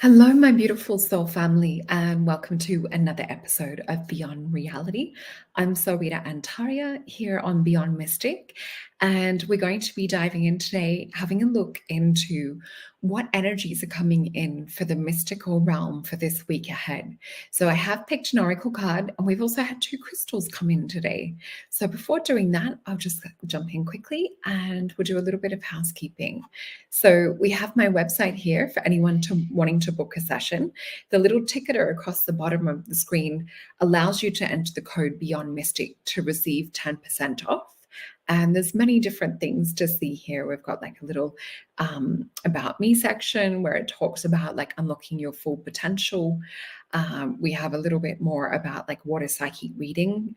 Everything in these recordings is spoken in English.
Hello, my beautiful soul family, and welcome to another episode of Beyond Reality. I'm Solreta and Taria here on Beyond Mystic, and we're going to be diving in today, having a look into what energies are coming in for the mystical realm for this week ahead. So I have picked an oracle card, and we've also had two crystals come in today. So before doing that, I'll just jump in quickly and we'll do a little bit of housekeeping. So we have my website here for anyone wanting to book a session. The little ticketer across the bottom of the screen allows you to enter the code Beyond Mystic to receive 10% off. And there's many different things to see here. We've got like a little about me section where it talks about like unlocking your full potential. We have a little bit more about like what a psychic reading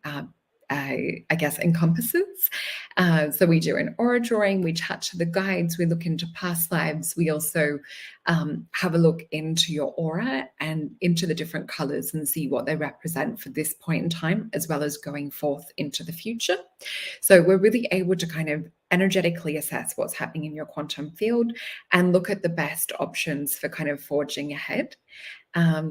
I guess encompasses. So we do an aura drawing, we chat to the guides, we look into past lives. We also have a look into your aura and into the different colors and see what they represent for this point in time, as well as going forth into the future. So we're really able to kind of energetically assess what's happening in your quantum field and look at the best options for kind of forging ahead.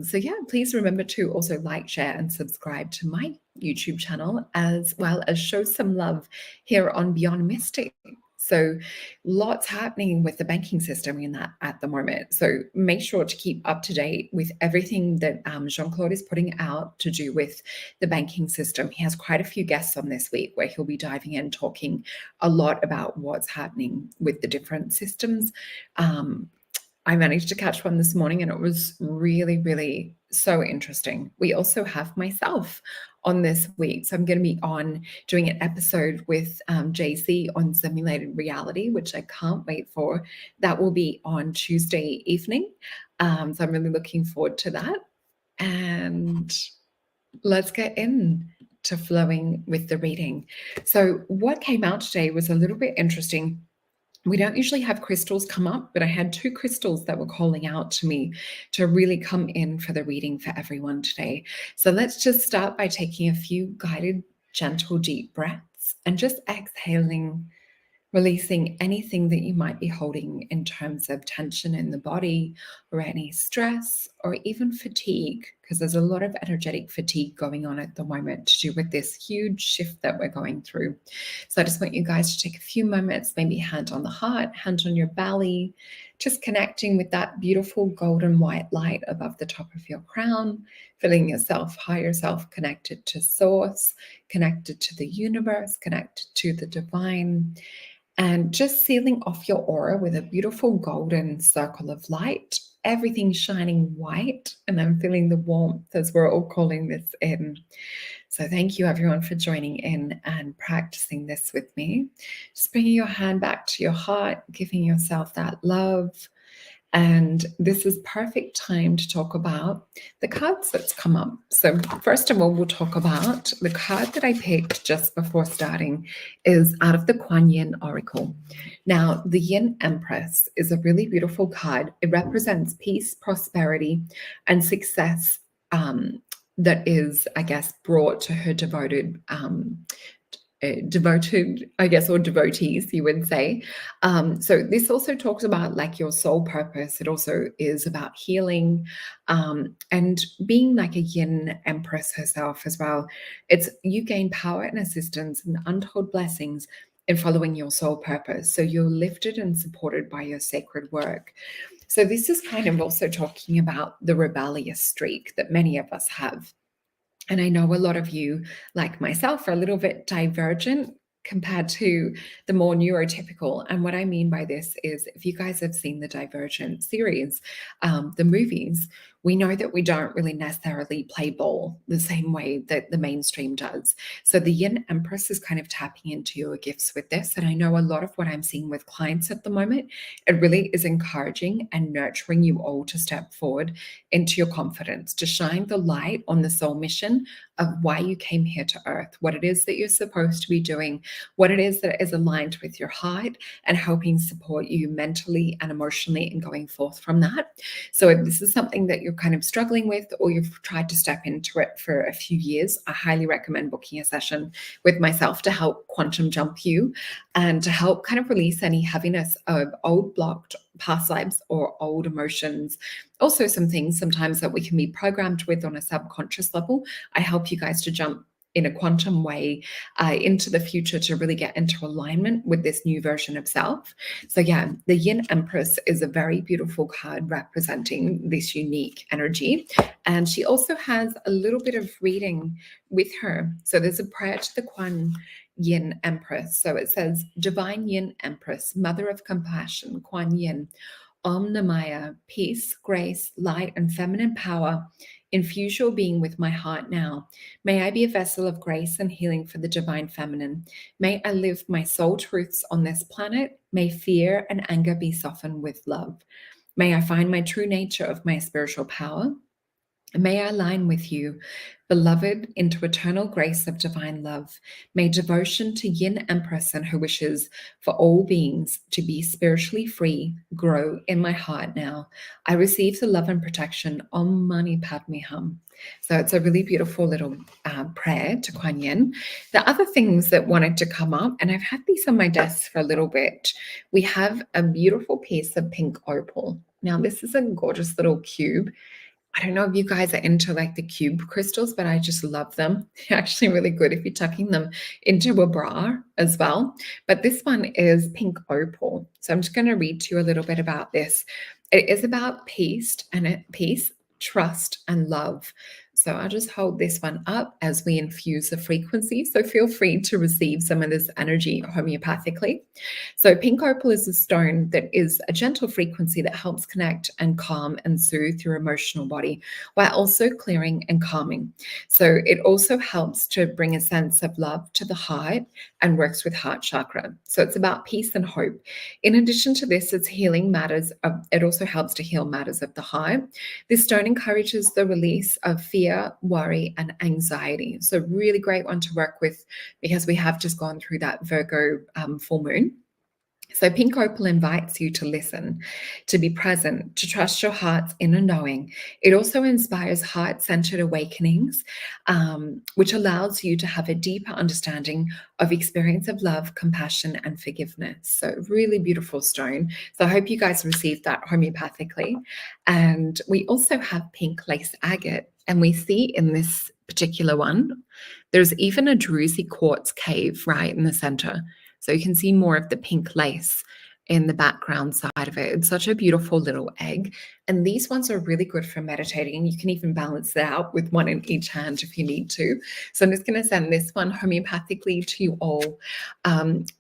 So yeah, please remember to also like, share, and subscribe to my YouTube channel, as well as show some love here on Beyond Mystic. So lots happening with the banking system in that at the moment. So make sure to keep up to date with everything that Jean-Claude is putting out to do with the banking system. He has quite a few guests on this week where he'll be diving in, talking a lot about what's happening with the different systems. I managed to catch one this morning and it was really, really so interesting. We also have myself on this week. So I'm going to be on doing an episode with JC on simulated reality, which I can't wait for. That will be on Tuesday evening. So I'm really looking forward to that. And let's get in to flowing with the reading. So what came out today was a little bit interesting. We don't usually have crystals come up, but I had two crystals that were calling out to me to really come in for the reading for everyone today. So let's just start by taking a few guided, gentle, deep breaths and just exhaling, releasing anything that you might be holding in terms of tension in the body or any stress or even fatigue, because there's a lot of energetic fatigue going on at the moment to do with this huge shift that we're going through. So I just want you guys to take a few moments, maybe hand on the heart, hand on your belly, just connecting with that beautiful golden white light above the top of your crown, feeling yourself, higher self, connected to source, connected to the universe, connected to the divine. And just sealing off your aura with a beautiful golden circle of light, everything shining white. And I'm feeling the warmth as we're all calling this in. So thank you everyone for joining in and practicing this with me. Just bringing your hand back to your heart, giving yourself that love. And this is perfect time to talk about the cards that's come up. So first of all, we'll talk about the card that I picked just before starting is out of the Kuan Yin Oracle. Now, the Yin Empress is a really beautiful card. It represents peace, prosperity, and success that is, I guess, brought to her devoted, I guess, or devotees, you would say. So this also talks about like your soul purpose. It also is about healing and being like a Yin Empress herself as well. It's you gain power and assistance and untold blessings in following your soul purpose. So you're lifted and supported by your sacred work. So this is kind of also talking about the rebellious streak that many of us have. And I know a lot of you, like myself, are a little bit divergent compared to the more neurotypical. And what I mean by this is if you guys have seen the Divergent series, the movies, we know that we don't really necessarily play ball the same way that the mainstream does. So the Yin Empress is kind of tapping into your gifts with this. And I know a lot of what I'm seeing with clients at the moment, it really is encouraging and nurturing you all to step forward into your confidence, to shine the light on the soul mission of why you came here to Earth, what it is that you're supposed to be doing, what it is that is aligned with your heart and helping support you mentally and emotionally in going forth from that. So if this is something that you're kind of struggling with, or you've tried to step into it for a few years, I highly recommend booking a session with myself to help quantum jump you and to help kind of release any heaviness of old blocked past lives or old emotions. Also, some things sometimes that we can be programmed with on a subconscious level. I help you guys to jump in a quantum way into the future to really get into alignment with this new version of self. So yeah, the Yin Empress is a very beautiful card representing this unique energy. And she also has a little bit of reading with her. So there's a prayer to the Kuan Yin Empress. So it says, Divine Yin Empress, Mother of Compassion, Kuan Yin, Om Namaya, peace, grace, light, and feminine power. Infuse your being with my heart now. May I be a vessel of grace and healing for the divine feminine. May I live my soul truths on this planet. May fear and anger be softened with love. May I find my true nature of my spiritual power. May I align with you, beloved, into eternal grace of divine love. May devotion to Yin Empress and her wishes for all beings to be spiritually free grow in my heart now. I receive the love and protection. Om Mani Padme Hum. So it's a really beautiful little prayer to Kuan Yin. The other things that wanted to come up, and I've had these on my desk for a little bit, we have a beautiful piece of pink opal. Now, this is a gorgeous little cube. I don't know if you guys are into like the cube crystals, but I just love them. They're actually really good if you're tucking them into a bra as well. But this one is pink opal. So I'm just going to read to you a little bit about this. It is about peace, trust, and love. So I'll just hold this one up as we infuse the frequency. So feel free to receive some of this energy homeopathically. So pink opal is a stone that is a gentle frequency that helps connect and calm and soothe your emotional body while also clearing and calming. So it also helps to bring a sense of love to the heart and works with heart chakra. So it's about peace and hope. In addition to this, it's healing matters. It also helps to heal matters of the heart. This stone encourages the release of fear, worry, and anxiety. So really great one to work with because we have just gone through that Virgo full moon. So pink opal invites you to listen, to be present, to trust your heart's inner knowing. It also inspires heart-centered awakenings, which allows you to have a deeper understanding of experience of love, compassion, and forgiveness. So really beautiful stone. So I hope you guys received that homeopathically. And we also have pink lace agate. And we see in this particular one, there's even a druzy quartz cave right in the center. So you can see more of the pink lace in the background side of it. It's such a beautiful little egg. And these ones are really good for meditating. You can even balance it out with one in each hand if you need to. So I'm just going to send this one homeopathically to you all.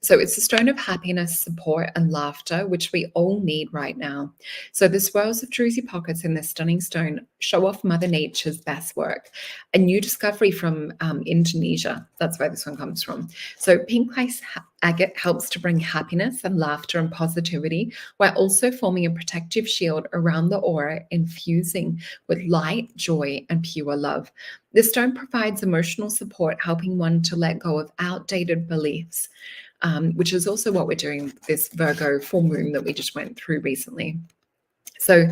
So it's a stone of happiness, support, and laughter, which we all need right now. So the swirls of druzy pockets in this stunning stone show off Mother Nature's best work. A new discovery from Indonesia. That's where this one comes from. So pink lace agate helps to bring happiness and laughter and positivity while also forming a protective shield around the aura, infusing with light, joy, and pure love. This stone provides emotional support, helping one to let go of outdated beliefs, which is also what we're doing this Virgo full moon that we just went through recently. So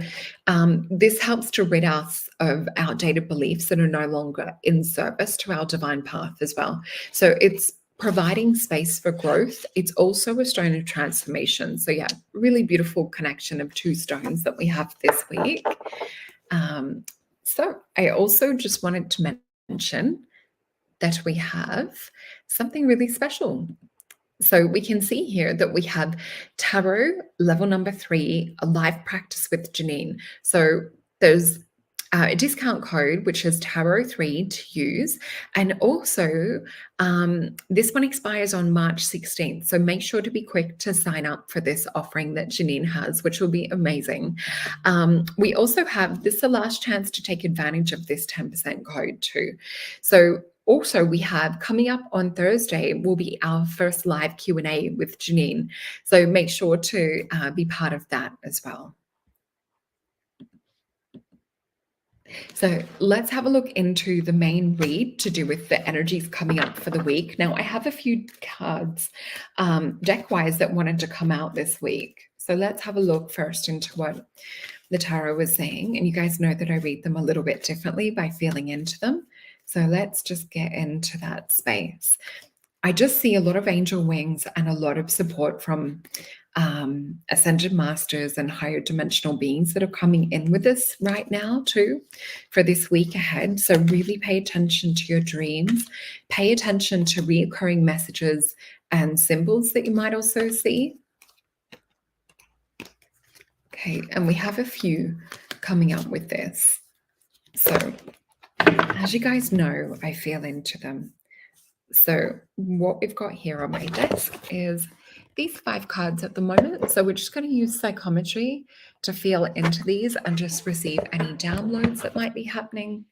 this helps to rid us of outdated beliefs that are no longer in service to our divine path as well. So it's providing space for growth. It's also a stone of transformation. So yeah, really beautiful connection of two stones that we have this week. So I also just wanted to mention that we have something really special. So we can see here that we have Tarot level number 3, a live practice with Janine. So there's a discount code, which is Tarot3 to use. And also this one expires on March 16th. So make sure to be quick to sign up for this offering that Janine has, which will be amazing. We also have this the last chance to take advantage of this 10% code too. So also we have coming up on Thursday will be our first live Q&A with Janine. So make sure to be part of that as well. So let's have a look into the main read to do with the energies coming up for the week. Now, I have a few cards deck-wise that wanted to come out this week. So let's have a look first into what the tarot was saying. And you guys know that I read them a little bit differently by feeling into them. So let's just get into that space. I just see a lot of angel wings and a lot of support from ascended masters and higher dimensional beings that are coming in with us right now too for this week ahead. So really pay attention to your dreams, pay attention to reoccurring messages and symbols that you might also see. Okay, and we have a few coming up with this. So as you guys know, I feel into them. So what we've got here on my desk is these 5 cards at the moment. So we're just going to use psychometry to feel into these and just receive any downloads that might be happening.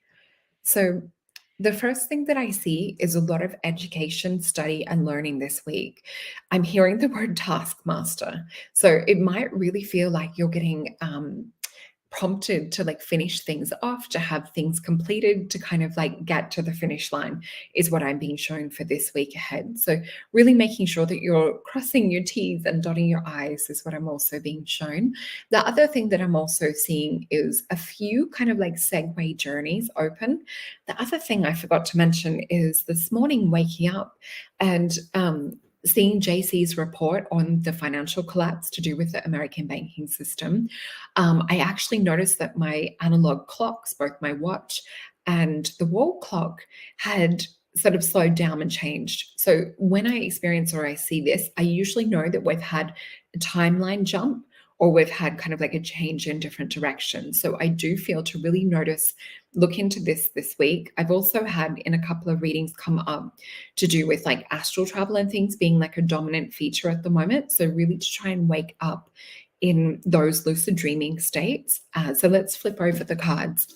So the first thing that I see is a lot of education, study, and learning this week. I'm hearing the word taskmaster. So it might really feel like you're getting prompted to like finish things off, to have things completed, to kind of like get to the finish line is what I'm being shown for this week ahead. So really making sure that you're crossing your T's and dotting your I's is what I'm also being shown. The other thing that I'm also seeing is a few kind of like segue journeys open. The other thing I forgot to mention is this morning waking up and seeing JC's report on the financial collapse to do with the American banking system, I actually noticed that my analog clocks, both my watch and the wall clock, had sort of slowed down and changed. So when I experience or I see this, I usually know that we've had a timeline jump or we've had kind of like a change in different directions. So I do feel to really look into this week. I've also had in a couple of readings come up to do with like astral travel and things being like a dominant feature at the moment. So really to try and wake up in those lucid dreaming states. So let's flip over the cards.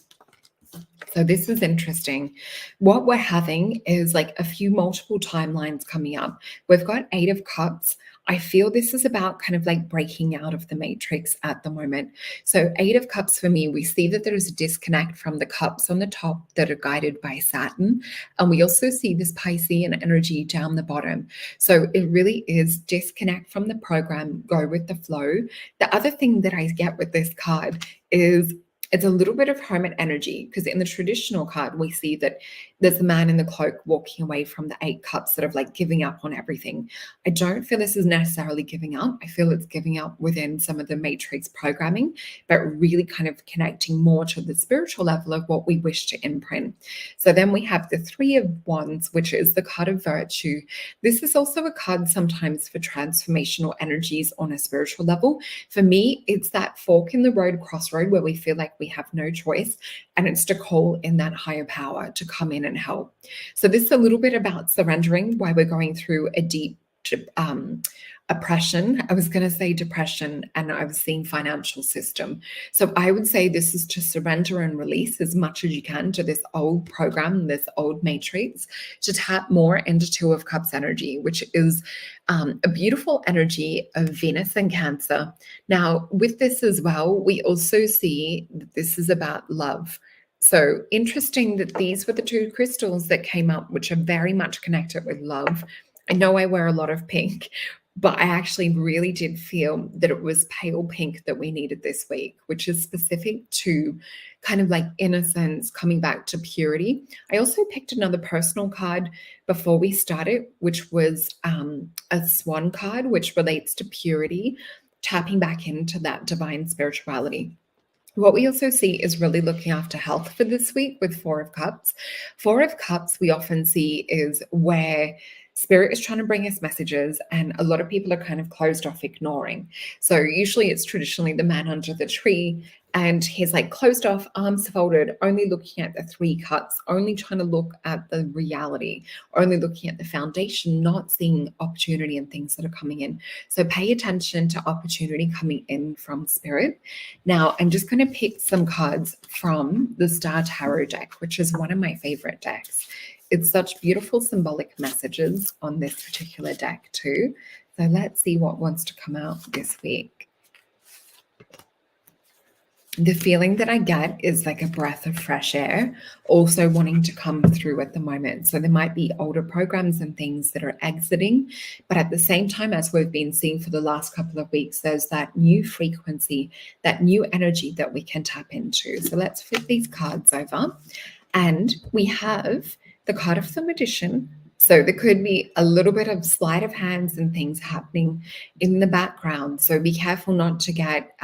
So this is interesting. What we're having is like a few multiple timelines coming up. We've got 8 of Cups. I feel this is about kind of like breaking out of the matrix at the moment. So 8 of Cups for me, we see that there is a disconnect from the cups on the top that are guided by Saturn. And we also see this Piscean energy down the bottom. So it really is disconnect from the program, go with the flow. The other thing that I get with this card is it's a little bit of hermit energy, because in the traditional card, we see that there's a man in the cloak walking away from the 8 cups, sort of like giving up on everything. I don't feel this is necessarily giving up. I feel it's giving up within some of the matrix programming, but really kind of connecting more to the spiritual level of what we wish to imprint. So then we have the 3 of Wands, which is the card of virtue. This is also a card sometimes for transformational energies on a spiritual level. For me, it's that fork in the road, crossroad, where we feel like we have no choice, and it's to call in that higher power to come in and help. So this is a little bit about surrendering, why we're going through a deep oppression. I was going to say depression, and I was seeing financial system. So I would say this is to surrender and release as much as you can to this old program, this old matrix, to tap more into 2 of Cups energy, which is a beautiful energy of Venus and Cancer. Now, with this as well, we also see that this is about love. So interesting that these were the 2 crystals that came up, which are very much connected with love. I know I wear a lot of pink, but I actually really did feel that it was pale pink that we needed this week, which is specific to kind of like innocence, coming back to purity. I also picked another personal card before we started, which was a swan card, which relates to purity, tapping back into that divine spirituality. What we also see is really looking after health for this week with 4 of Cups. 4 of Cups we often see is where Spirit is trying to bring us messages and a lot of people are kind of closed off, ignoring. So usually it's traditionally the man under the tree and he's like closed off, arms folded, only looking at the 3 cups, only trying to look at the reality, only looking at the foundation, not seeing opportunity and things that are coming in. So pay attention to opportunity coming in from Spirit. Now, I'm just going to pick some cards from the Star Tarot deck, which is one of my favorite decks. It's such beautiful symbolic messages on this particular deck too. So let's see what wants to come out this week. the feeling that I get is like a breath of fresh air, also wanting to come through at the moment. So there might be older programs and things that are exiting, but at the same time, as we've been seeing for the last couple of weeks, there's that new frequency, that new energy that we can tap into. So let's flip these cards over. And we have the card of the Magician. So there could be a little bit of sleight of hands and things happening in the background. So be careful not to get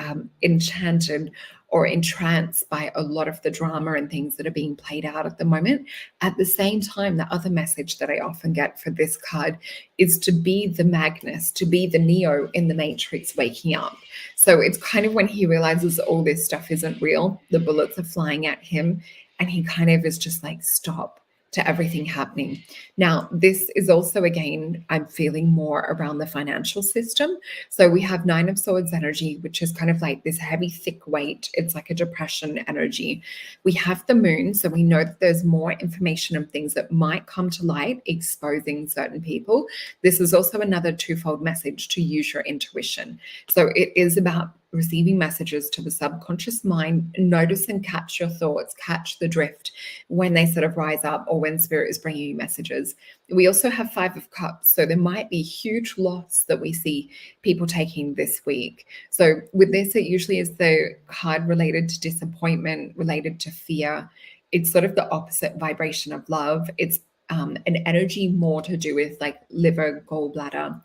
enchanted or entranced by a lot of the drama and things that are being played out at the moment. At the same time, the other message that I often get for this card is to be the Magnus, to be the Neo in the Matrix waking up. So it's kind of when he realizes all this stuff isn't real, the bullets are flying at him, and he kind of is just like, stop to everything happening. Now, this is also, again, I'm feeling more around the financial system. So we have Nine of Swords energy, which is kind of like this heavy, thick weight. It's like a depression energy. We have the moon. So we know that there's more information and things that might come to light, exposing certain people. This is also another twofold message to use your intuition. So it is about receiving messages to the subconscious mind, notice and catch your thoughts, catch the drift when they sort of rise up or when spirit is bringing you messages. We also have Five of Cups. So there might be huge loss that we see people taking this week. So with this, it usually is the card related to disappointment, related to fear. It's sort of the opposite vibration of love. It's an energy more to do with like liver, gallbladder,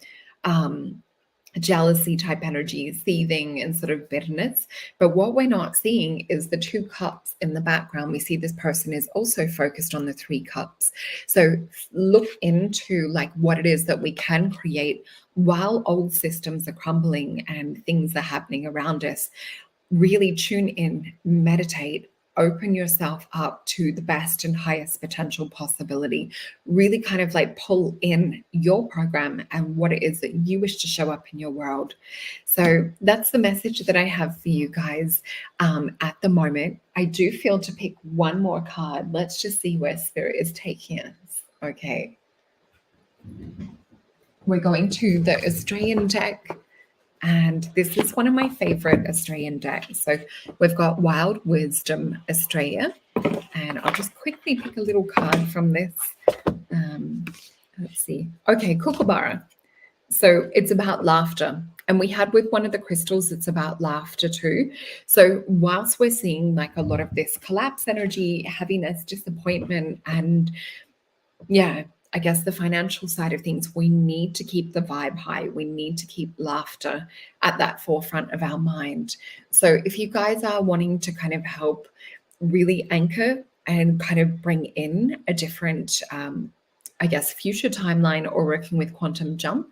jealousy type energy, seething and sort of bitterness. But what we're not seeing is the two cups in the background. We see this person is also focused on the three cups. So look into like what it is that we can create while old systems are crumbling and things are happening around us. Really tune in, meditate, open yourself up to the best and highest potential possibility. Really kind of like pull in your program and what it is that you wish to show up in your world. So that's the message that I have for you guys at the moment. I do feel to pick one more card. Let's just see where Spirit is taking us. Okay. We're going to the Australian deck. And this is one of my favorite Australian decks. So we've got Wild Wisdom Australia. And I'll just quickly pick a little card from this. Let's see. Okay, Kookaburra. So it's about laughter. And we had with one of the crystals, it's about laughter too. So whilst we're seeing like a lot of this collapse energy, heaviness, disappointment, and yeah, I guess the financial side of things, we need to keep the vibe high. We need to keep laughter at that forefront of our mind. So if you guys are wanting to kind of help really anchor and kind of bring in a different, I guess, future timeline or working with Quantum Jump,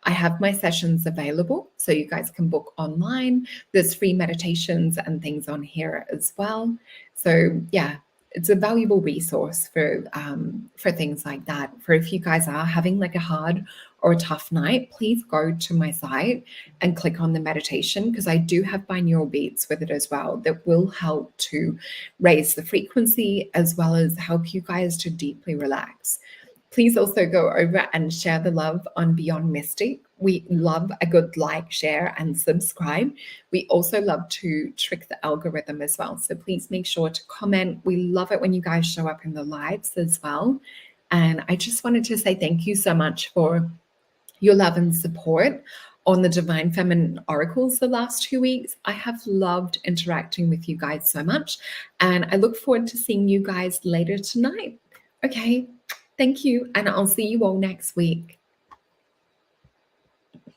I have my sessions available. So you guys can book online. There's free meditations and things on here as well. So yeah, it's a valuable resource for things like that. For if you guys are having like a hard or a tough night, please go to my site and click on the meditation, because I do have binaural beats with it as well that will help to raise the frequency as well as help you guys to deeply relax. Please also go over and share the love on Beyond Mystic. We love a good like, share, and subscribe. We also love to trick the algorithm as well. So please make sure to comment. We love it when you guys show up in the lives as well. And I just wanted to say thank you so much for your love and support on the Divine Feminine Oracles the last 2 weeks. I have loved interacting with you guys so much. And I look forward to seeing you guys later tonight. Okay. Thank you, and I'll see you all next week.